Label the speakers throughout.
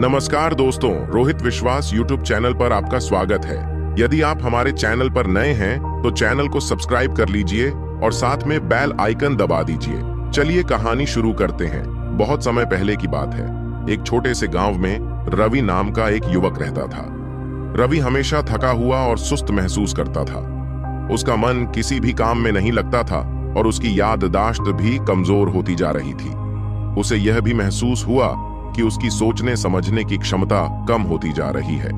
Speaker 1: नमस्कार दोस्तों, रोहित विश्वास यूट्यूब चैनल पर आपका स्वागत है। यदि आप हमारे चैनल पर नए हैं तो चैनल को सब्सक्राइब कर लीजिए और साथ में बेल आइकन दबा दीजिए। चलिए कहानी शुरू करते हैं। बहुत समय पहले की बात है। एक छोटे से गांव में रवि नाम का एक युवक रहता था। रवि हमेशा थका हुआ और सुस्त महसूस करता था। उसका मन किसी भी काम में नहीं लगता था और उसकी याददाश्त भी कमजोर होती जा रही थी। उसे यह भी महसूस हुआ कि उसकी सोचने समझने की क्षमता कम होती जा रही है।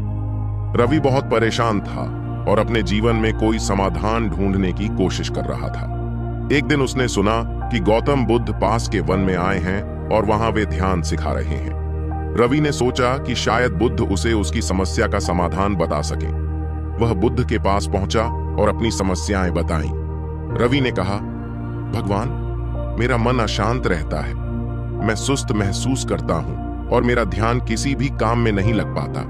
Speaker 1: रवि बहुत परेशान था और अपने जीवन में कोई समाधान ढूंढने की कोशिश कर रहा था। एक दिन उसने सुना कि गौतम बुद्ध पास के वन में आए हैं और वहां वे ध्यान सिखा रहे हैं। रवि ने सोचा कि शायद बुद्ध उसे उसकी समस्या का समाधान बता सके। वह बुद्ध के पास पहुंचा और अपनी समस्याएं बताईं। रवि ने कहा, भगवान, मेरा मन अशांत रहता है, मैं सुस्त महसूस करता हूं और मेरा ध्यान किसी भी काम में नहीं लग पाता।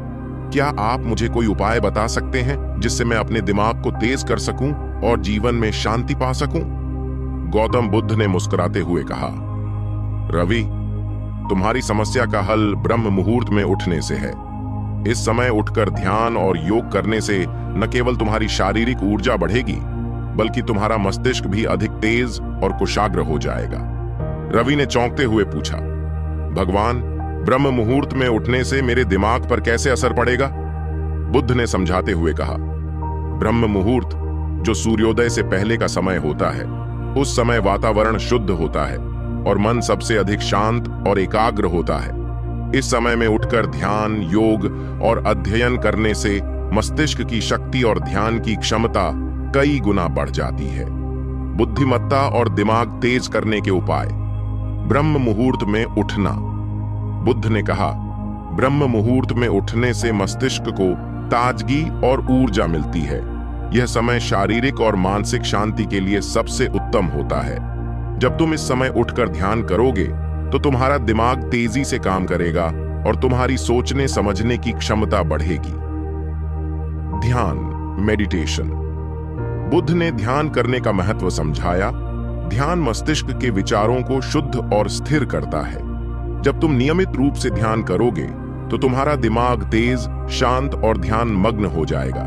Speaker 1: क्या आप मुझे कोई उपाय बता सकते हैं जिससे मैं अपने दिमाग को तेज कर सकूं और जीवन में शांति पा सकूं? गौतम बुद्ध ने मुस्कुराते हुए कहा, रवि, तुम्हारी समस्या का हल ब्रह्म मुहूर्त में उठने से है। इस समय उठकर ध्यान और योग करने से न केवल तुम्हारी शारीरिक ऊर्जा बढ़ेगी बल्कि तुम्हारा मस्तिष्क भी अधिक तेज और कुशाग्र हो जाएगा। रवि ने चौंकते हुए पूछा, भगवान, ब्रह्म मुहूर्त में उठने से मेरे दिमाग पर कैसे असर पड़ेगा? बुद्ध ने समझाते हुए कहा, ब्रह्म मुहूर्त, जो सूर्योदय से पहले का समय होता है, उस समय वातावरण शुद्ध होता है और मन सबसे अधिक शांत और एकाग्र होता है। इस समय में उठकर ध्यान, योग और अध्ययन करने से मस्तिष्क की शक्ति और ध्यान की क्षमता कई गुना बढ़ जाती है। बुद्धिमत्ता और दिमाग तेज करने के उपाय। ब्रह्म मुहूर्त में उठना। बुद्ध ने कहा, ब्रह्म मुहूर्त में उठने से मस्तिष्क को ताजगी और ऊर्जा मिलती है। यह समय शारीरिक और मानसिक शांति के लिए सबसे उत्तम होता है। जब तुम इस समय उठकर ध्यान करोगे तो तुम्हारा दिमाग तेजी से काम करेगा और तुम्हारी सोचने समझने की क्षमता बढ़ेगी। ध्यान, मेडिटेशन। बुद्ध ने ध्यान करने का महत्व समझाया। ध्यान मस्तिष्क के विचारों को शुद्ध और स्थिर करता है। जब तुम नियमित रूप से ध्यान करोगे तो तुम्हारा दिमाग तेज, शांत और ध्यान मग्न हो जाएगा।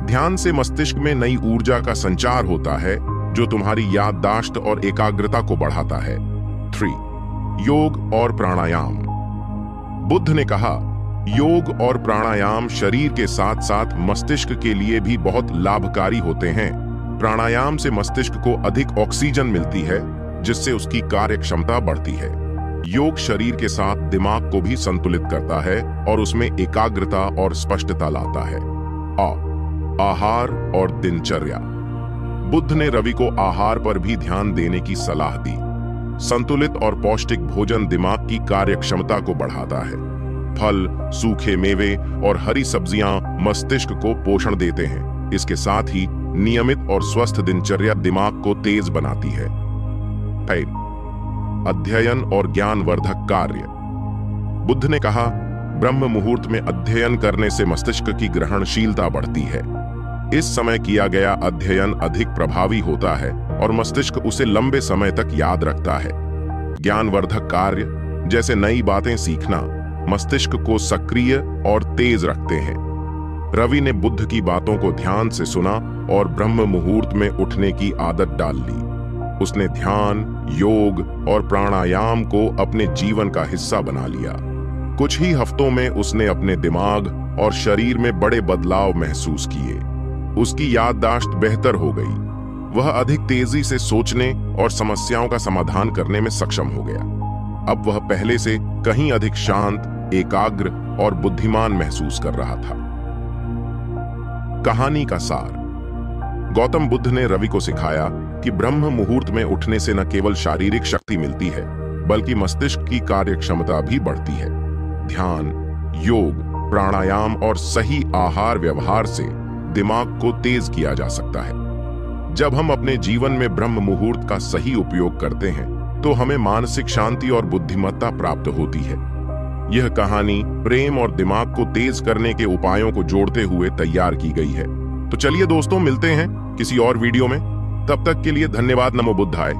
Speaker 1: ध्यान से मस्तिष्क में नई ऊर्जा का संचार होता है जो तुम्हारी याददाश्त और एकाग्रता को बढ़ाता है। 3. योग और प्राणायाम। बुद्ध ने कहा, योग और प्राणायाम शरीर के साथ साथ मस्तिष्क के लिए भी बहुत लाभकारी होते हैं। प्राणायाम से मस्तिष्क को अधिक ऑक्सीजन मिलती है जिससे उसकी कार्य क्षमता बढ़ती है। योग शरीर के साथ दिमाग को भी संतुलित करता है और उसमें एकाग्रता और स्पष्टता लाता है। आहार और दिनचर्या। बुद्ध ने रवि को आहार पर भी ध्यान देने की सलाह दी। संतुलित और पौष्टिक भोजन दिमाग की कार्य क्षमता को बढ़ाता है। फल, सूखे मेवे और हरी सब्जियां मस्तिष्क को पोषण देते हैं। इसके साथ ही नियमित और स्वस्थ दिनचर्या दिमाग को तेज बनाती है। अध्ययन और ज्ञानवर्धक कार्य। बुद्ध ने कहा, ब्रह्म मुहूर्त में अध्ययन करने से मस्तिष्क की ग्रहणशीलता बढ़ती है। इस समय किया गया अध्ययन अधिक प्रभावी होता है और मस्तिष्क उसे लंबे समय तक याद रखता है। ज्ञानवर्धक कार्य जैसे नई बातें सीखना मस्तिष्क को सक्रिय और तेज रखते हैं। रवि ने बुद्ध की बातों को ध्यान से सुना और ब्रह्म मुहूर्त में उठने की आदत डाल ली। उसने ध्यान, योग और प्राणायाम को अपने जीवन का हिस्सा बना लिया। कुछ ही हफ्तों में उसने अपने दिमाग और शरीर में बड़े बदलाव महसूस किए। उसकी याददाश्त बेहतर हो गई। वह अधिक तेजी से सोचने और समस्याओं का समाधान करने में सक्षम हो गया। अब वह पहले से कहीं अधिक शांत, एकाग्र और बुद्धिमान महसूस कर रहा था। कहानी का सार। गौतम बुद्ध ने रवि को सिखाया कि ब्रह्म मुहूर्त में उठने से न केवल शारीरिक शक्ति मिलती है बल्कि मस्तिष्क की कार्य क्षमता भी बढ़ती है। ध्यान, योग, प्राणायाम और सही आहार व्यवहार से दिमाग को तेज किया जा सकता है। जब हम अपने जीवन में ब्रह्म मुहूर्त का सही उपयोग करते हैं तो हमें मानसिक शांति और बुद्धिमत्ता प्राप्त होती है। यह कहानी प्रेम और दिमाग को तेज करने के उपायों को जोड़ते हुए तैयार की गई है। तो चलिए दोस्तों, मिलते हैं किसी और वीडियो में। तब तक के लिए धन्यवाद। नमो बुद्धाय।